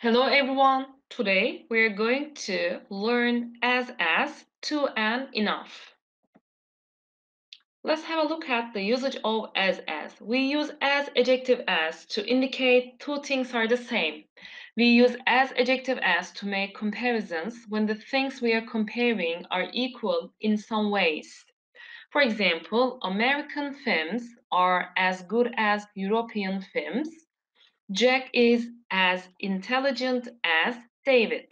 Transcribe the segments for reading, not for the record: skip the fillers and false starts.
Hello everyone. Today we are going to learn as, to, and enough. Let's have a look at the usage of as. We use as adjective as to indicate two things are the same. We use as adjective as to make comparisons when the things we are comparing are equal in some ways. For example, American films are as good as European films. Jack is as intelligent as David.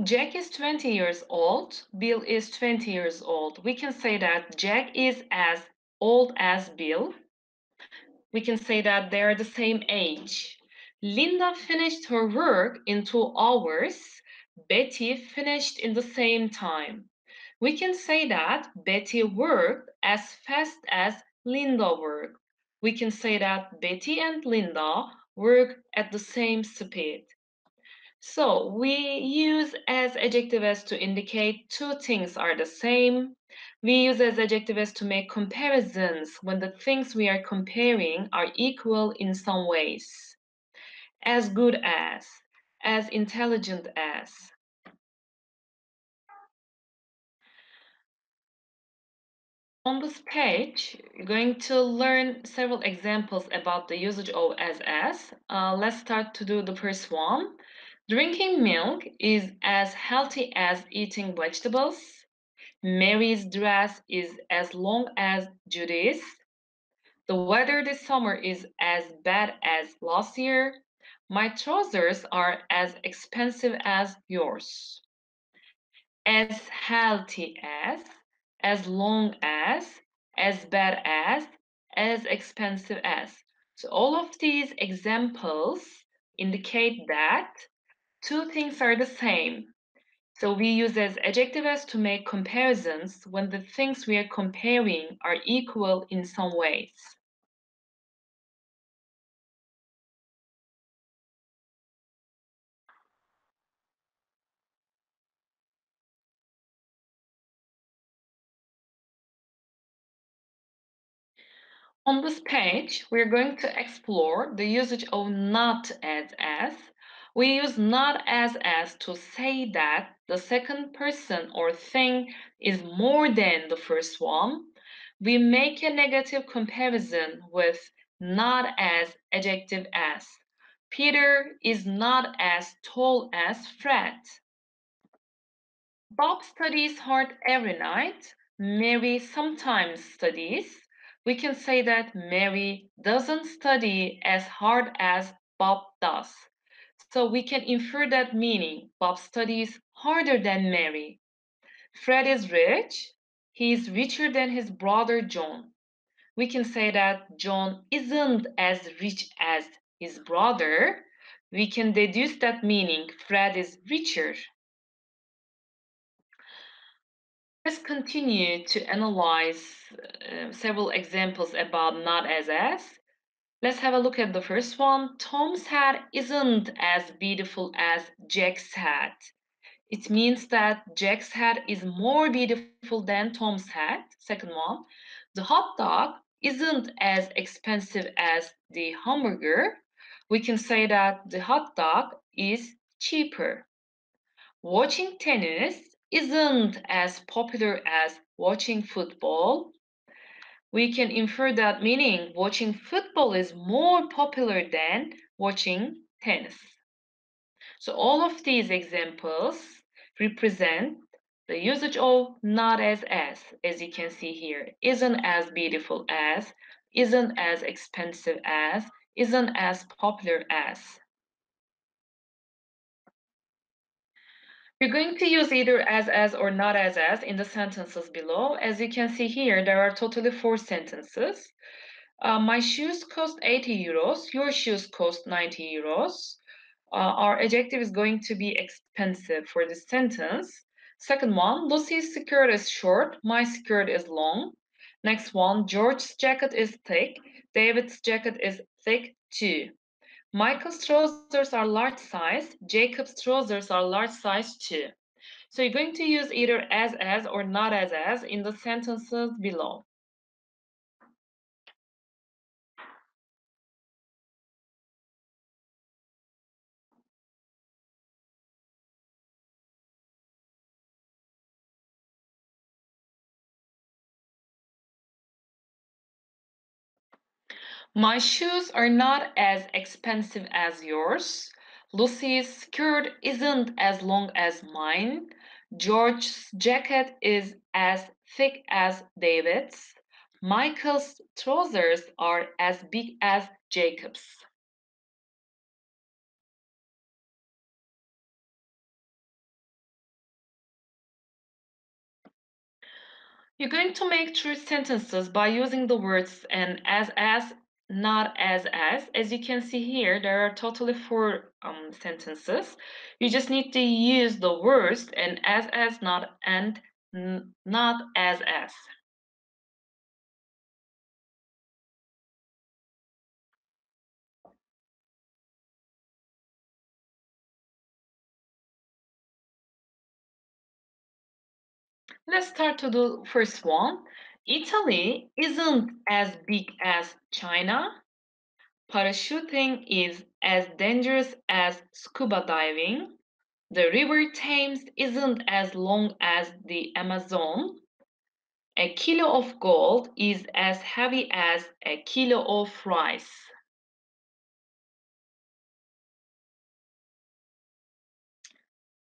Jack is 20 years old. Bill is 20 years old. We can say that Jack is as old as Bill. We can say that they are the same age. Linda finished her work in 2 hours. Betty finished in the same time. We can say that Betty worked as fast as Linda worked. We can say that Betty and Linda work at the same speed. So we use as adjective as to indicate two things are the same. We use as adjective as to make comparisons when the things we are comparing are equal in some ways. As good as intelligent as. On this page, you're going to learn several examples about the usage of as. Let's start to do the first one. Drinking milk is as healthy as eating vegetables. Mary's dress is as long as Judy's. The weather this summer is as bad as last year. My trousers are as expensive as yours. As healthy as long as bad as expensive as. So all of these examples indicate that two things are the same. So we use as adjective as to make comparisons when the things we are comparing are equal in some ways. On this page, we're going to explore the usage of not as. We use not as to say that the second person or thing is more than the first one. We make a negative comparison with not as adjective as. Peter is not as tall as Fred. Bob studies hard every night. Mary sometimes studies. We can say that Mary doesn't study as hard as Bob does. So we can infer that meaning. Bob studies harder than Mary. Fred is rich. He is richer than his brother John. We can say that John isn't as rich as his brother. We can deduce that meaning. Fred is richer. Let's continue to analyze several examples about not as. Let's have a look at the first one. Tom's hat isn't as beautiful as Jack's hat. It means that Jack's hat is more beautiful than Tom's hat. Second one, the hot dog isn't as expensive as the hamburger. We can say that the hot dog is cheaper. Watching tennis isn't as popular as watching football. We can infer that meaning watching football is more popular than watching tennis. So all of these examples represent the usage of not as you can see here, isn't as beautiful as, isn't as expensive as, isn't as popular as. You're going to use either as or not as in the sentences below. As you can see here, there are totally 4 sentences. My shoes cost 80 euros. Your shoes cost 90 euros. Our adjective is going to be expensive for this sentence. Second one, Lucy's skirt is short. My skirt is long. Next one, George's jacket is thick. David's jacket is thick too. Michael's trousers are large size. Jacob's trousers are large size too. So you're going to use either as or not as in the sentences below. My shoes are not as expensive as yours. Lucy's skirt isn't as long as mine. George's jacket is as thick as David's. Michael's trousers are as big as Jacob's. You're going to make true sentences by using the words and as, not as. As you can see here, there are totally four sentences. You just need to use the words and as, not and, not as. Let's start to the first one. Italy isn't as big as China. Parachuting is as dangerous as scuba diving. The River Thames isn't as long as the Amazon. A kilo of gold is as heavy as a kilo of rice.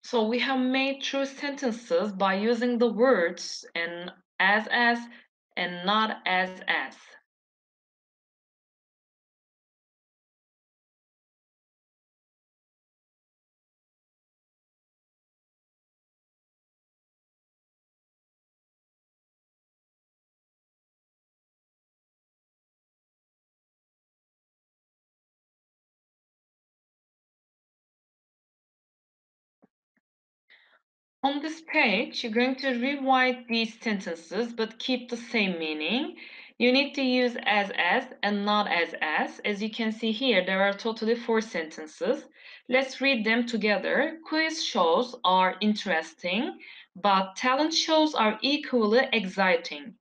So we have made true sentences by using the words and as and not as. On this page, you're going to rewrite these sentences but keep the same meaning. You need to use as and not as. As you can see here, there are totally four sentences. Let's read them together. Quiz shows are interesting, but talent shows are equally exciting.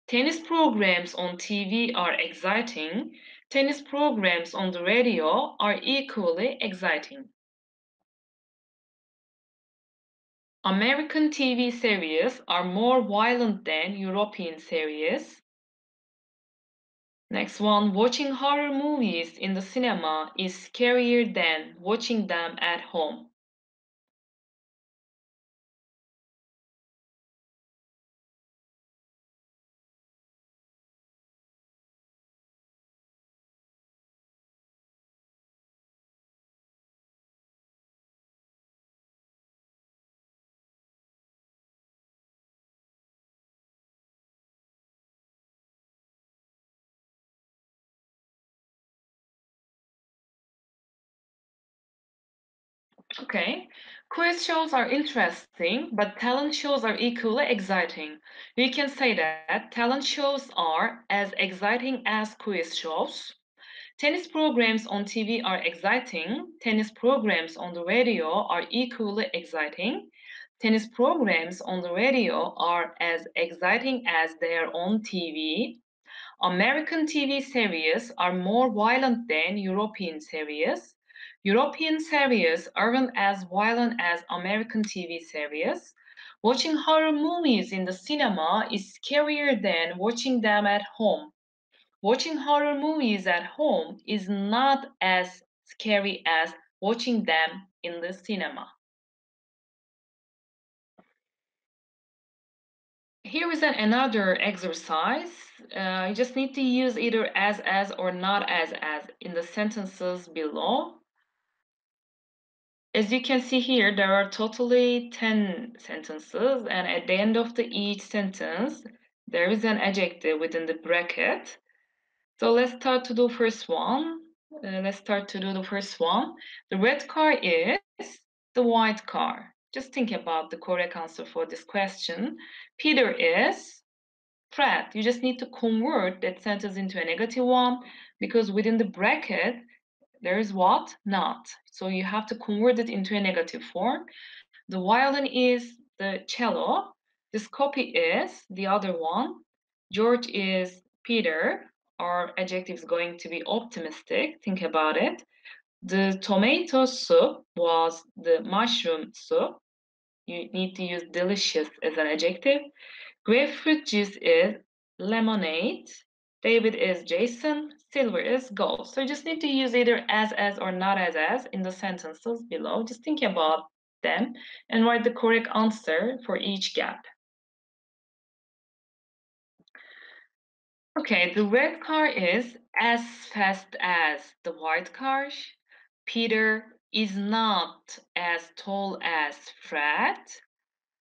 Tennis programs on TV are exciting. Tennis programs on the radio are equally exciting. American TV series are more violent than European series. Next one, watching horror movies in the cinema is scarier than watching them at home. Okay, quiz shows are interesting, but talent shows are equally exciting. We can say that talent shows are as exciting as quiz shows. Tennis programs on TV are exciting. Tennis programs on the radio are equally exciting. Tennis programs on the radio are as exciting as they are on TV. American TV series are more violent than European series. European series aren't as violent as American TV series. Watching horror movies in the cinema is scarier than watching them at home. Watching horror movies at home is not as scary as watching them in the cinema. Here is another exercise. You just need to use either as or not as in the sentences below. As you can see here, there are totally 10 sentences, and at the end of each sentence, there is an adjective within the bracket. So let's start to do first one. Let's start to do the first one. The red car is the white car. Just think about the correct answer for this question. Peter is Fred. You just need to convert that sentence into a negative one because within the bracket, there is what? Not. So you have to convert it into a negative form. The violin is the cello. This copy is the other one. George is Peter. Our adjective is going to be optimistic. Think about it. The tomato soup was the mushroom soup. You need to use delicious as an adjective. Grapefruit juice is lemonade. David is Jason. Silver is gold. So you just need to use either as, or not as in the sentences below. Just think about them and write the correct answer for each gap. Okay, the red car is as fast as the white car. Peter is not as tall as Fred.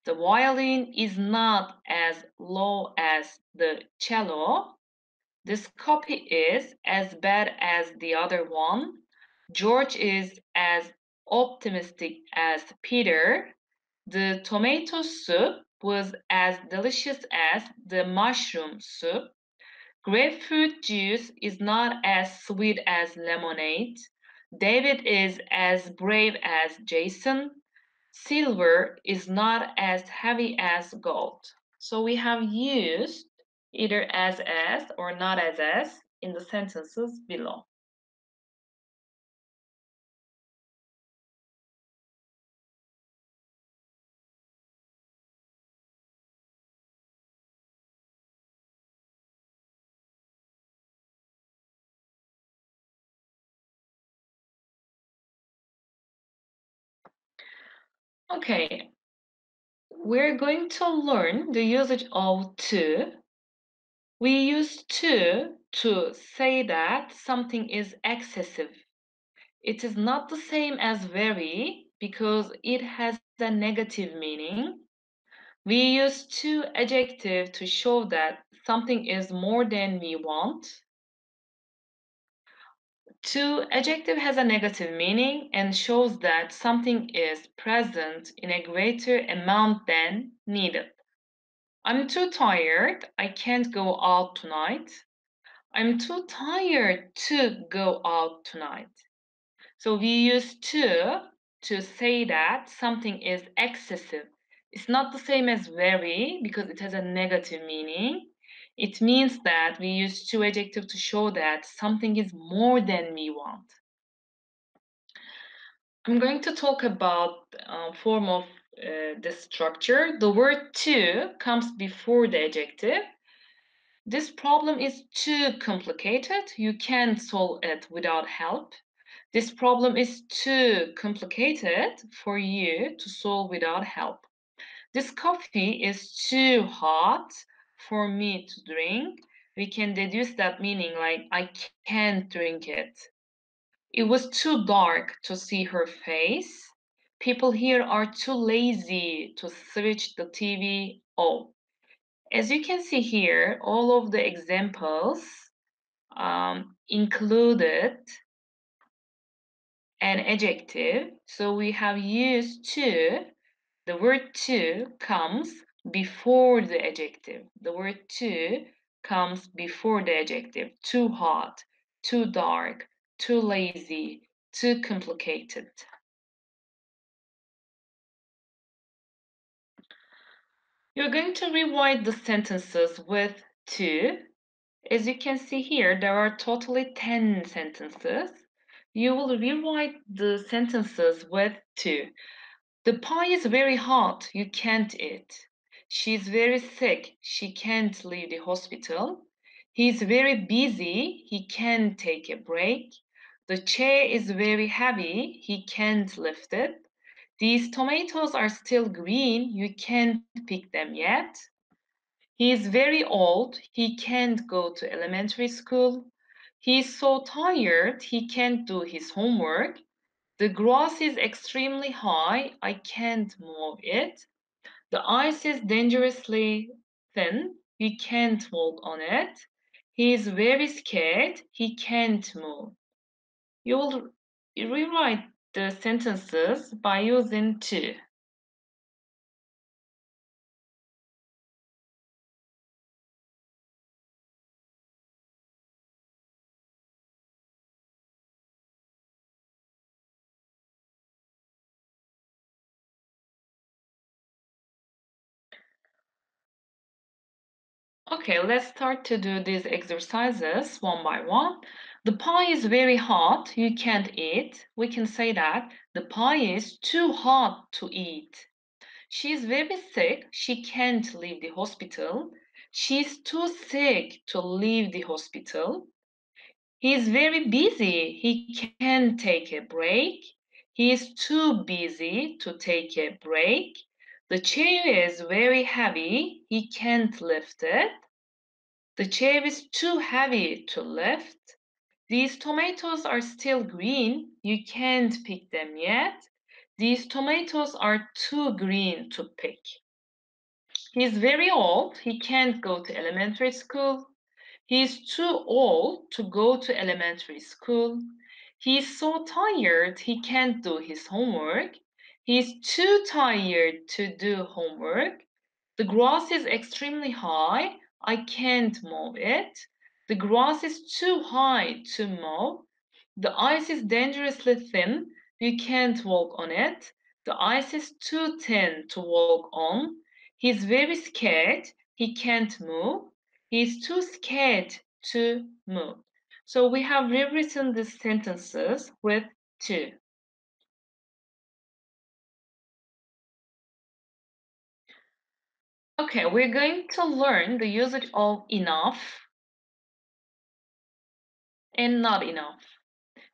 The violin is not as low as the cello. This copy is as bad as the other one. George is as optimistic as Peter. The tomato soup was as delicious as the mushroom soup. Grapefruit juice is not as sweet as lemonade. David is as brave as Jason. Silver is not as heavy as gold. So we have used either as or not as in the sentences below. Okay, we're going to learn the usage of to. We use to say that something is excessive. It is not the same as very because it has a negative meaning. We use to adjective to show that something is more than we want. To adjective has a negative meaning and shows that something is present in a greater amount than needed. I'm too tired. I can't go out tonight. I'm too tired to go out tonight. So we use to say that something is excessive. It's not the same as very because it has a negative meaning. It means that we use to adjective to show that something is more than we want. I'm going to talk about form of this structure. The word to comes before the adjective. This problem is too complicated. You can't solve it without help. This problem is too complicated for you to solve without help. This coffee is too hot for me to drink. We can deduce that meaning like I can't drink it. It was too dark to see her face. People here are too lazy to switch the TV off. As you can see here, all of the examples included an adjective. So we have used to. The word to comes before the adjective. The word to comes before the adjective. Too hot, too dark, too lazy, too complicated. You're going to rewrite the sentences with to. As you can see here, there are totally 10 sentences. You will rewrite the sentences with to. The pie is very hot, you can't eat. She's very sick, she can't leave the hospital. He's very busy, he can't take a break. The chair is very heavy, he can't lift it. These tomatoes are still green, you can't pick them yet. He's very old, he can't go to elementary school. He's so tired, he can't do his homework. The grass is extremely high, I can't move it. The ice is dangerously thin, he can't walk on it. He is very scared, he can't move. You will rewrite the sentences by using to. Okay, let's start to do these exercises one by one. The pie is very hot, you can't eat. We can say that the pie is too hot to eat. She is very sick, she can't leave the hospital. She's too sick to leave the hospital. He's very busy. He can't take a break. He is too busy to take a break. The chair is very heavy. He can't lift it. The chair is too heavy to lift. These tomatoes are still green. You can't pick them yet. These tomatoes are too green to pick. He's very old. He can't go to elementary school. He's too old to go to elementary school. He's so tired he can't do his homework. He's too tired to do homework. The grass is extremely high. I can't mow it. The grass is too high to mow. The ice is dangerously thin. You can't walk on it. The ice is too thin to walk on. He's very scared. He can't move. He's too scared to move. So we have rewritten these sentences with to. Okay, we're going to learn the usage of enough and not enough.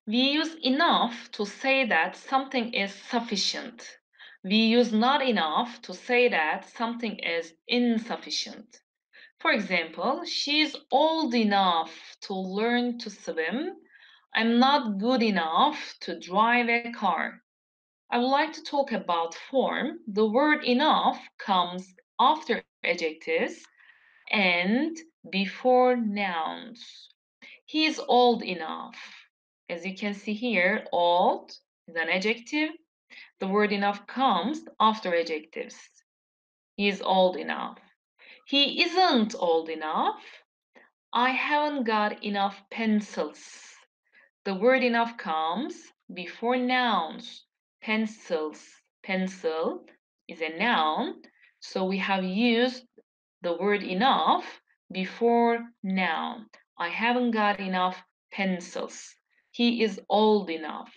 We use enough to say that something is sufficient. We use not enough to say that something is insufficient. For example, she's old enough to learn to swim. I'm not good enough to drive a car. I would like to talk about form. The word enough comes after adjectives and before nouns. He is old enough. As you can see here, old is an adjective. The word enough comes after adjectives. He is old enough. He isn't old enough. I haven't got enough pencils. The word enough comes before nouns. Pencils. Pencil is a noun. So we have used the word enough before noun. I haven't got enough pencils. He is old enough.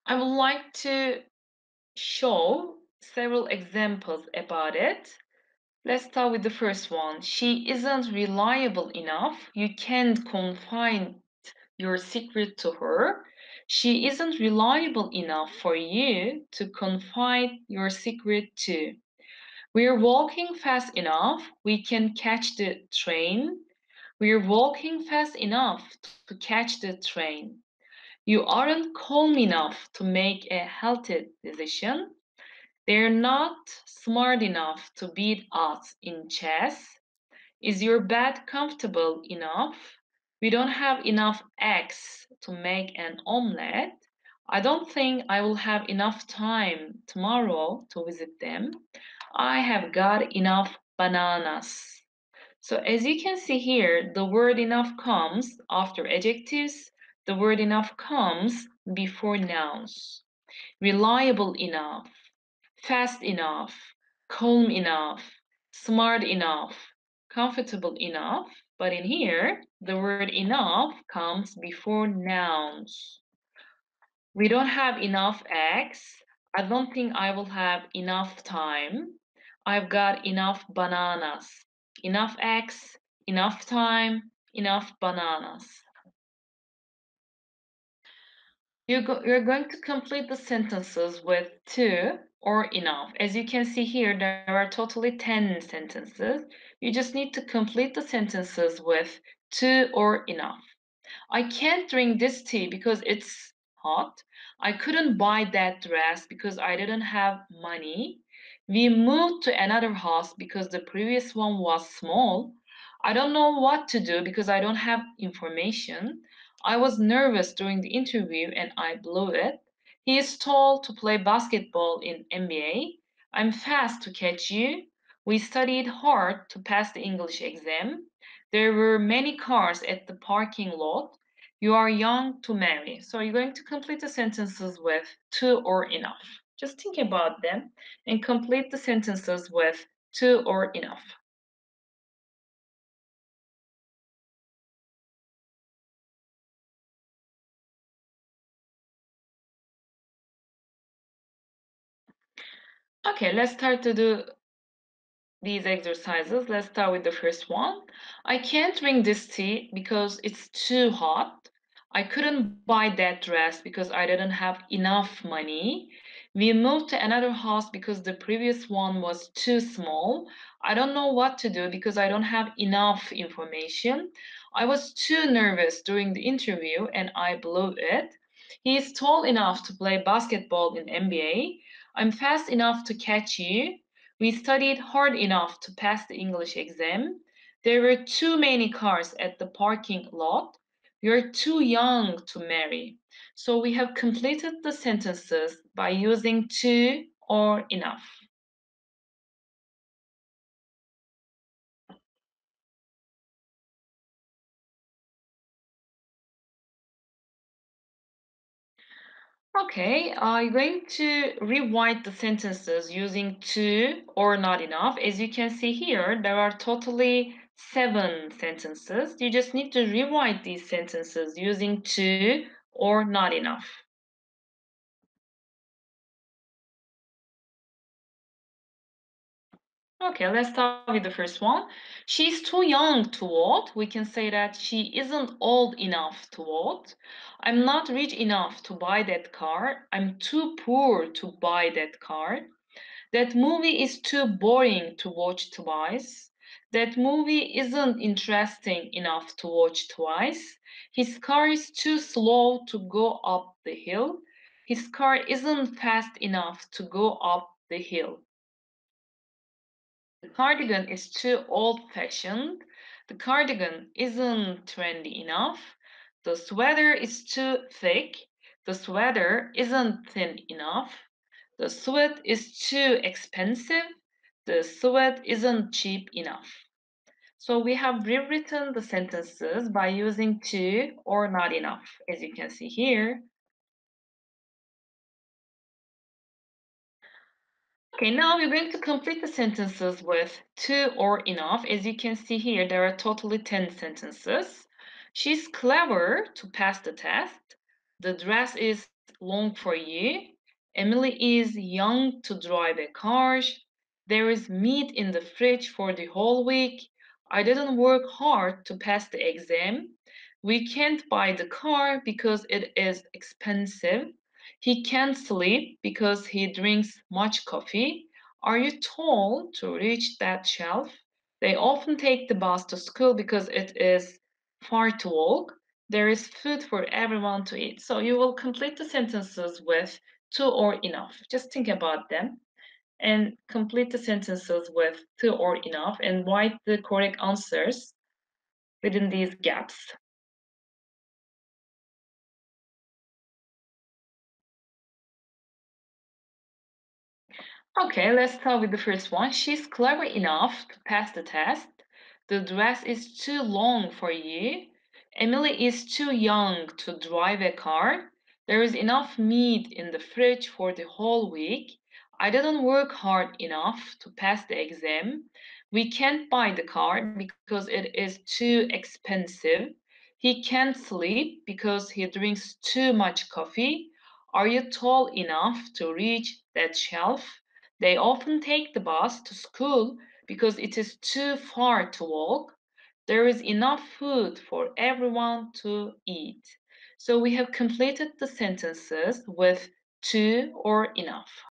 I would like to show several examples about it. Let's start with the first one. She isn't reliable enough. You can't confide your secret to her. She isn't reliable enough for you to confide your secret to. We're walking fast enough. We can catch the train. We're walking fast enough to catch the train. You aren't calm enough to make a healthy decision. They're not smart enough to beat us in chess. Is your bed comfortable enough? We don't have enough eggs to make an omelette. I don't think I will have enough time tomorrow to visit them. I have got enough bananas. So as you can see here, the word enough comes after adjectives. The word enough comes before nouns. Reliable enough, fast enough, calm enough, smart enough, comfortable enough. But in here, the word enough comes before nouns. We don't have enough eggs. I don't think I will have enough time. I've got enough bananas. Enough eggs, enough time, enough bananas. You're going to complete the sentences with to or enough. As you can see here, there are totally 10 sentences. You just need to complete the sentences with to or enough. I can't drink this tea because it's hot. I couldn't buy that dress because I didn't have money. We moved to another house because the previous one was small. I don't know what to do because I don't have information. I was nervous during the interview and I blew it. He is tall to play basketball in NBA. I'm fast to catch you. We studied hard to pass the English exam. There were many cars at the parking lot. You are young to marry. So you're going to complete the sentences with to or enough. Just think about them and complete the sentences with to or enough. Okay, let's start to do these exercises. Let's start with the first one. I can't drink this tea because it's too hot. I couldn't buy that dress because I didn't have enough money. We moved to another house because the previous one was too small. I don't know what to do because I don't have enough information. I was too nervous during the interview and I blew it. He is tall enough to play basketball in NBA. I'm fast enough to catch you. We studied hard enough to pass the English exam. There were too many cars at the parking lot. You're too young to marry. So we have completed the sentences by using too or enough. Okay, I'm going to rewrite the sentences using too or not enough. As you can see here, there are totally 7 sentences. You just need to rewrite these sentences using too or not enough. Okay, let's start with the first one. She's too young to vote. We can say that she isn't old enough to vote. I'm not rich enough to buy that car. I'm too poor to buy that car. That movie is too boring to watch twice. That movie isn't interesting enough to watch twice. His car is too slow to go up the hill. His car isn't fast enough to go up the hill. The cardigan is too old-fashioned. The cardigan isn't trendy enough. The sweater is too thick. The sweater isn't thin enough. The sweat is too expensive. The sweat isn't cheap enough. So we have rewritten the sentences by using too or not enough, as you can see here. Okay, now we're going to complete the sentences with too or enough. As you can see here, there are totally 10 sentences. She's clever to pass the test. The dress is long for you. Emily is young to drive a car. There is meat in the fridge for the whole week. I didn't work hard to pass the exam. We can't buy the car because it is expensive. He can't sleep because he drinks much coffee. Are you tall to reach that shelf? They often take the bus to school because it is far to walk. There is food for everyone to eat. So you will complete the sentences with to or enough. Just think about them and complete the sentences with to or enough and write the correct answers within these gaps. Okay, let's start with the first one. She's clever enough to pass the test. The dress is too long for you. Emily is too young to drive a car. There is enough meat in the fridge for the whole week. I didn't work hard enough to pass the exam. We can't buy the car because it is too expensive. He can't sleep because he drinks too much coffee. Are you tall enough to reach that shelf? They often take the bus to school because it is too far to walk. There is enough food for everyone to eat. So we have completed the sentences with too or enough.